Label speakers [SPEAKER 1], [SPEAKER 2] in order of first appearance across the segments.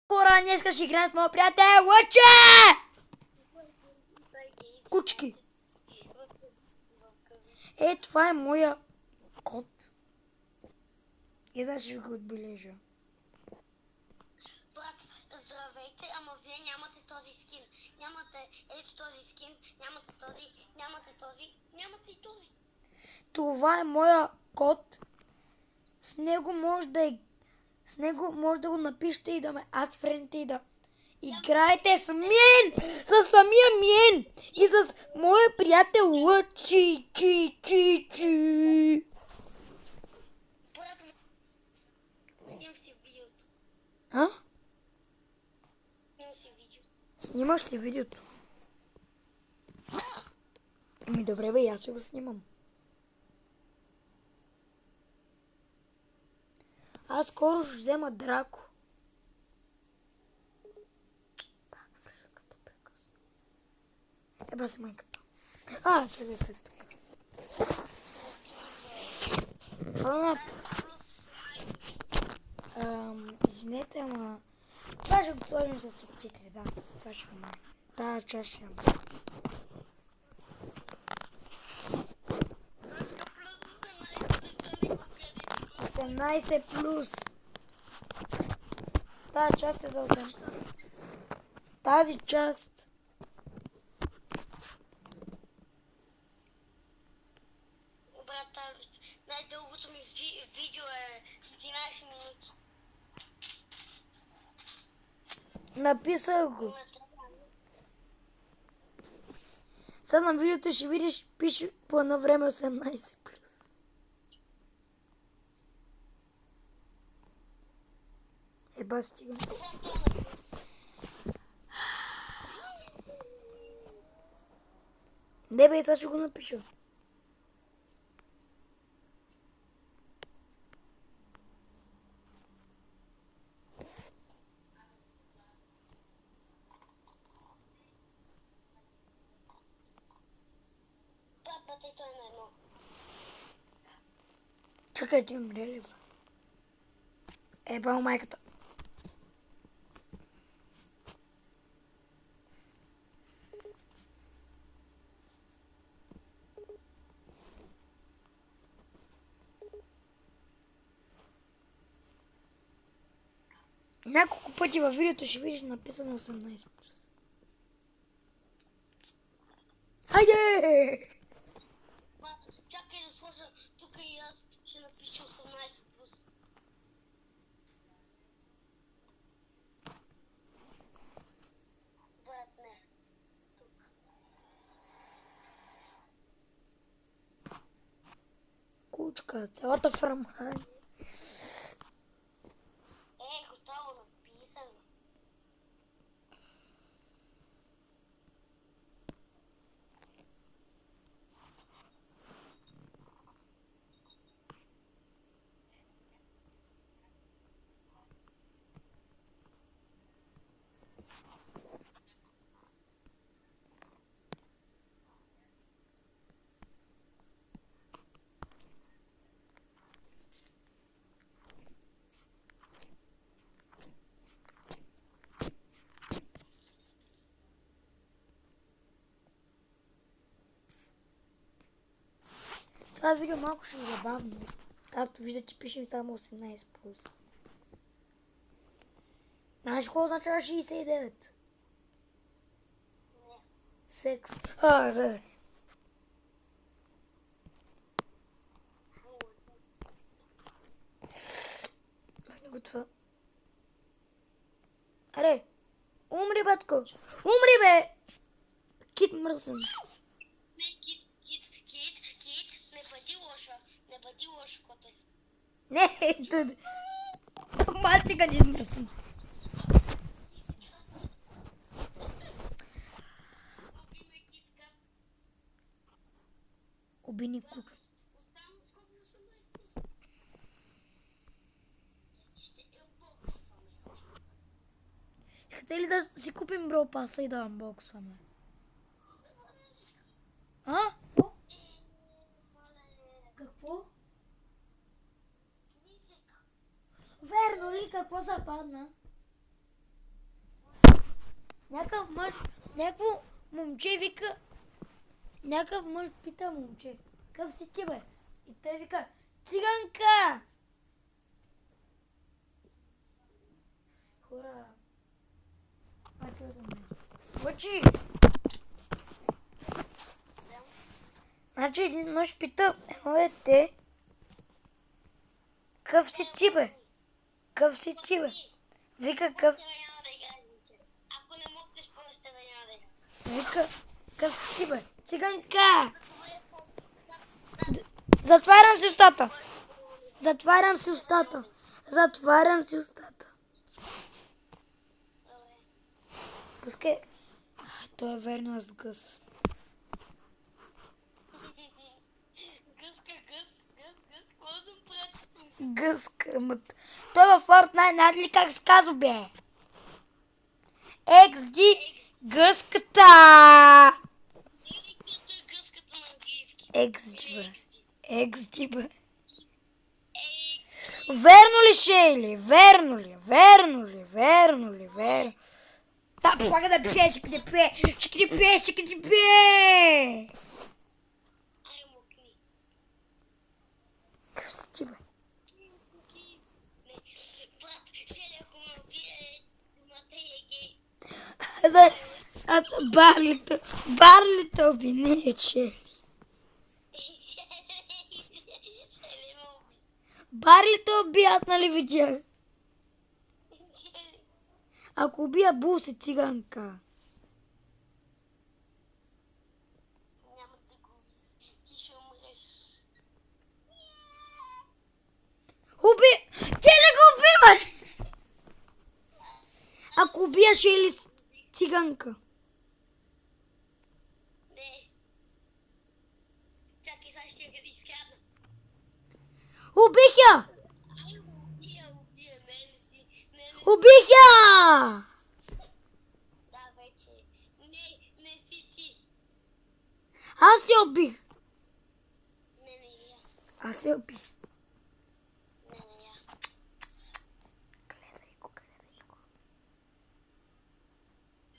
[SPEAKER 1] Хора, днеска ще играем с моя приятел Лъче! Кучки. Това е моя кот. И сега ще ви го отбележа.
[SPEAKER 2] Брат, здравейте, ама вие нямате този скин. Нямате ето този скин, нямате този, нямате този, нямате и този.
[SPEAKER 1] Това е моя кот. С него може да го напишете и да ме адфрендите и да играете с мен! С самия мен! И с моя приятел Лъчи!
[SPEAKER 2] Брат, снимам си видеото.
[SPEAKER 1] А?
[SPEAKER 2] Снимам си видео.
[SPEAKER 1] Снимаш ли видеото? Ами добре бе, аз ще го снимам. Аз скоро ще взема Драко. Пак връзката прекъсна. Еба си майката. Чакайте тук. Извинете, ама... Това ще го сложим с субтитри, да. Това ще го май. Да, чаш ще имам. 18 плюс. Тази част е за 8. Тази част.
[SPEAKER 2] Брат, най-дългото ми видео е 11 минути.
[SPEAKER 1] Написах го. Сега на видеото ще видиш, пише по едно време 18 плюс. Еба стига. Не бе, сега ще го напиша.
[SPEAKER 2] Брат, ето е на едно.
[SPEAKER 1] Чакай, ти умре ли бе? Еба майката. Няколко пъти във видеото ще видиш написано 18 плюс. Хайде!
[SPEAKER 2] Брат, чакай да сложа тук и аз ще напиша 18 плюс. Брат, не. Тук.
[SPEAKER 1] Кучка, цялата фрамхани.
[SPEAKER 2] Готово, написано.
[SPEAKER 1] Това видео малко ще е забавно. Както виждате, пишем само 18 плюс. Знаеш какво означава 69? Секс. Да. Махни го това. Аре! Умри, батко! Умри, бе! Кит мръсен.
[SPEAKER 2] Не, кит. Не бъди лоша. Не бъди лош, коте.
[SPEAKER 1] Не, тут. Мацика ни мръсен.
[SPEAKER 2] Убиме китка.
[SPEAKER 1] Убини куче.
[SPEAKER 2] Оставам с коби 18 плюс. Ще боксваме.
[SPEAKER 1] Искате ли да си купим бро паса и да анбоксваме? Какво? Верно ли? Какво западна? Някакъв мъж, някакво момче вика, някакъв мъж пита момче, какъв си ти бе? И той вика, циганка! Хора, майка за мен. Учи! Значи един мъж пита едно дете, какъв си ти бе? Какъв си ти бе? Вика какъв...
[SPEAKER 2] Ако не мога, просто да няма да играем.
[SPEAKER 1] Вика, какъв си ти бе? Циганка! Затварям си устата. Затварям си устата. Затварям си устата. Пускай. Той е верно аз гъс.
[SPEAKER 2] Гъска, какво да правя?
[SPEAKER 1] Гъс къмът. Той във Fortnite, знаете ли как се казва бе? XD гъската!
[SPEAKER 2] Или като е гъската на английски.
[SPEAKER 1] XD бе. XD бе.
[SPEAKER 2] Ей,
[SPEAKER 1] Верно ли, Шейли? Верно ли? Верно ли? Верно ли? Верно. Да, пога да пие, ще ти пие, ще ти пие, ще ти пие!
[SPEAKER 2] ай, мокни.
[SPEAKER 1] Какъв си ти бе?
[SPEAKER 2] Не, брат, Шели, ако ме убие, думата е гей.
[SPEAKER 1] Барлито обвини, че.
[SPEAKER 2] Шели ме уби.
[SPEAKER 1] Барлито уби, аз нали видях.
[SPEAKER 2] Шели.
[SPEAKER 1] Ако убия Бул си циганка.
[SPEAKER 2] Няма да го убиеш. Ти ще умреш.
[SPEAKER 1] Ти ли го убиваш? Ако убия Шейли циганка.
[SPEAKER 2] Не. Чакай, сега ще я изкрадна.
[SPEAKER 1] Убих я!
[SPEAKER 2] Ай, убия, мене си. Не,
[SPEAKER 1] Убих я!
[SPEAKER 2] да, вече. Не си ти.
[SPEAKER 1] Аз се убих.
[SPEAKER 2] Не, я.
[SPEAKER 1] Аз се убих.
[SPEAKER 2] Не, я.
[SPEAKER 1] Гледай го, гледай го.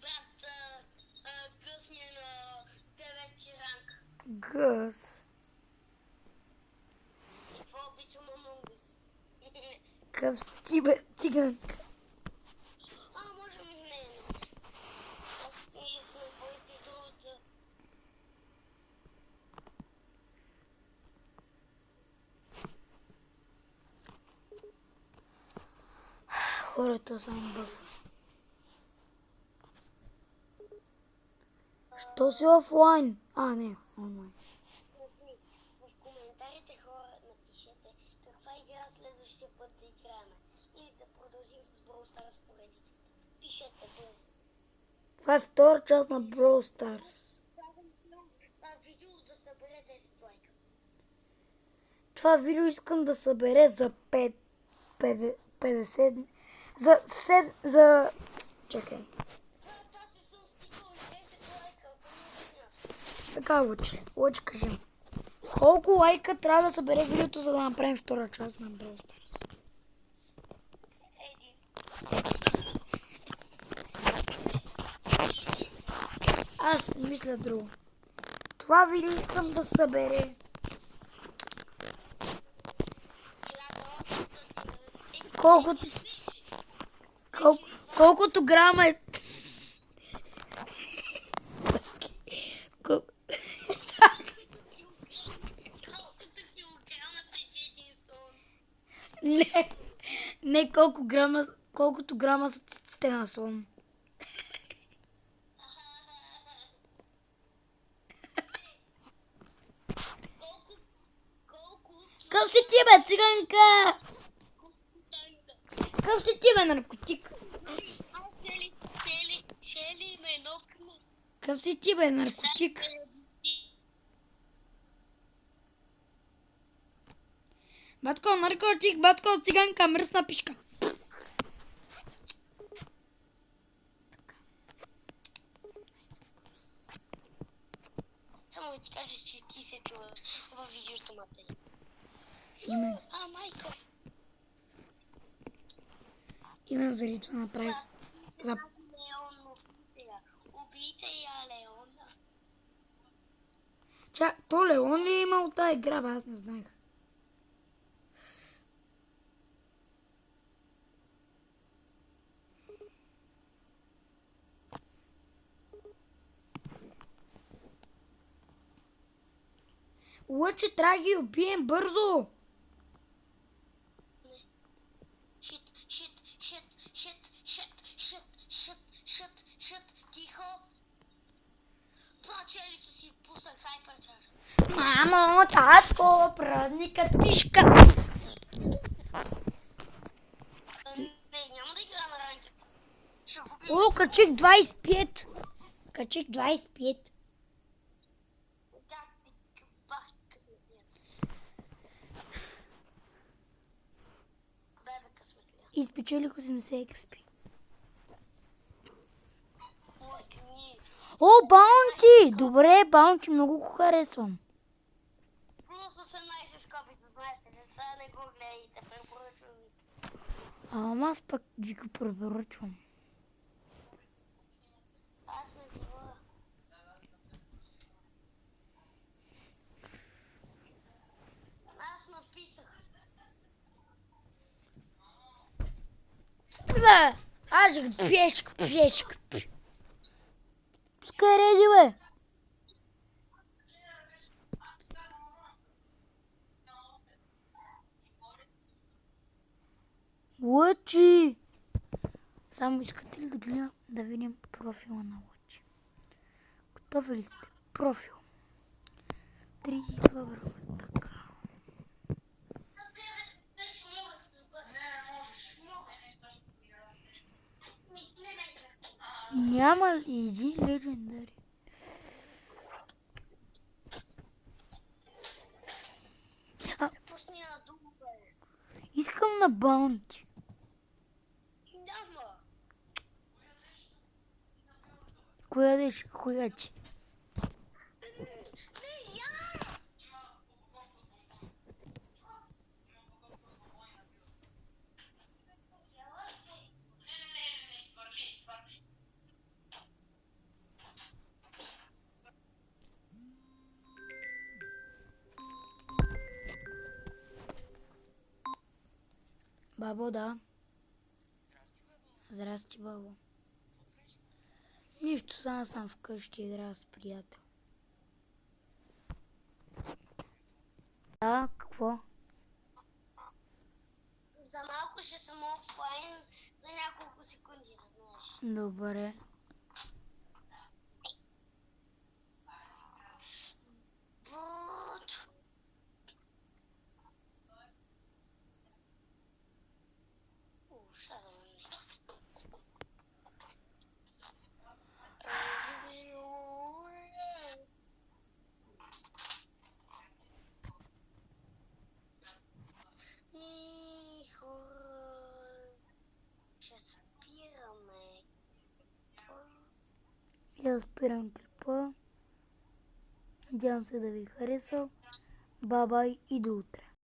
[SPEAKER 2] Брат, гъс ми е на 9 ранг.
[SPEAKER 1] Гъс.
[SPEAKER 2] И какво обичам Among Us?
[SPEAKER 1] Какъв си ти бе циганка?
[SPEAKER 2] Може би не. Ние сме поисли другата.
[SPEAKER 1] Хората само бъзва. Що си офлайн? Не, онлайн.
[SPEAKER 2] В коментарите хора напишете каква игра следващия път да играем. Или да продължим с Brawl Stars поредицата. Пишете бързо.
[SPEAKER 1] Това е втора част на Brawl Stars.
[SPEAKER 2] Това видео да събере 10 лайка.
[SPEAKER 1] Това видео искам да събере за 50... За... Чакай.
[SPEAKER 2] Аз не съм стигал 10 лайка, ако не знаеш.
[SPEAKER 1] Така, Лъчи, кажи. Колко лайка трябва да събере видеото, за да направим втора част на Brawl Stars?
[SPEAKER 2] Един.
[SPEAKER 1] Аз мисля друго. Това видео искам да събере. Колкото грама е...
[SPEAKER 2] Колкото килограма тече един сон.
[SPEAKER 1] Не колкото грама са циците на сон. Къв си ти бе, циганка? Къв си ти бе, наркотик?
[SPEAKER 2] Шели ме нокна.
[SPEAKER 1] Къв си ти бе, наркотик? Батко, наркотик, батко, циганка, мръсна пишка.
[SPEAKER 2] Само ти кажа, че ти се чуваш във видеото матери.
[SPEAKER 1] Именно.
[SPEAKER 2] Майка.
[SPEAKER 1] Именно заради това направих.
[SPEAKER 2] Тази Леон, Вита и Алеона.
[SPEAKER 1] То Леон ли е имал тази игра, бе? Аз не знаех. Лъче, трябва да ги убием бързо!
[SPEAKER 2] Шит, тихо. Плачелито си пуса хайперчарж.
[SPEAKER 1] Мамо, татко, празникът пишка!
[SPEAKER 2] Не, няма да игра на ранкета. Ще губим.
[SPEAKER 1] О, качих 25! Качих 25.
[SPEAKER 2] Да, ти бах късметлията си. Бебе късметлия.
[SPEAKER 1] Изпечелих 80 XP.
[SPEAKER 2] Мъкни.
[SPEAKER 1] О, Баунти! Добре, Баунти, много го харесвам.
[SPEAKER 2] Плюс 18 скопите, знаете, деца, не го гледайте, препоръчвам ви.
[SPEAKER 1] Ама аз пък ви го препоръчвам.
[SPEAKER 2] Аз не говоря. Аз написах.
[SPEAKER 1] Бе, аз ще ги пешка. Пускай реди, бе. Лъчи! Само искате ли да гледам да видим профила на Лъчи? Готови ли сте? Профил. 32 върва. Така.
[SPEAKER 2] Вече мога да се сбъдя. Не можеш. Мога.
[SPEAKER 1] Няма ли иди легендари?
[SPEAKER 2] Пусни на дума, бе.
[SPEAKER 1] Искам на Баунти.
[SPEAKER 2] Няма.
[SPEAKER 1] Коя деш? Коя ти?
[SPEAKER 2] Не, я!
[SPEAKER 1] Бабо, да. Здрасти, бабо. Нищо, само съм вкъщи, играя с приятел. Да, какво?
[SPEAKER 2] За малко ще съм офлайн за няколко секунди, да знаеш.
[SPEAKER 1] Добре.
[SPEAKER 2] Вот. Ще спираме.
[SPEAKER 1] Я спирам клипа. Надявам се да ви е харесал. Бабай и до утре.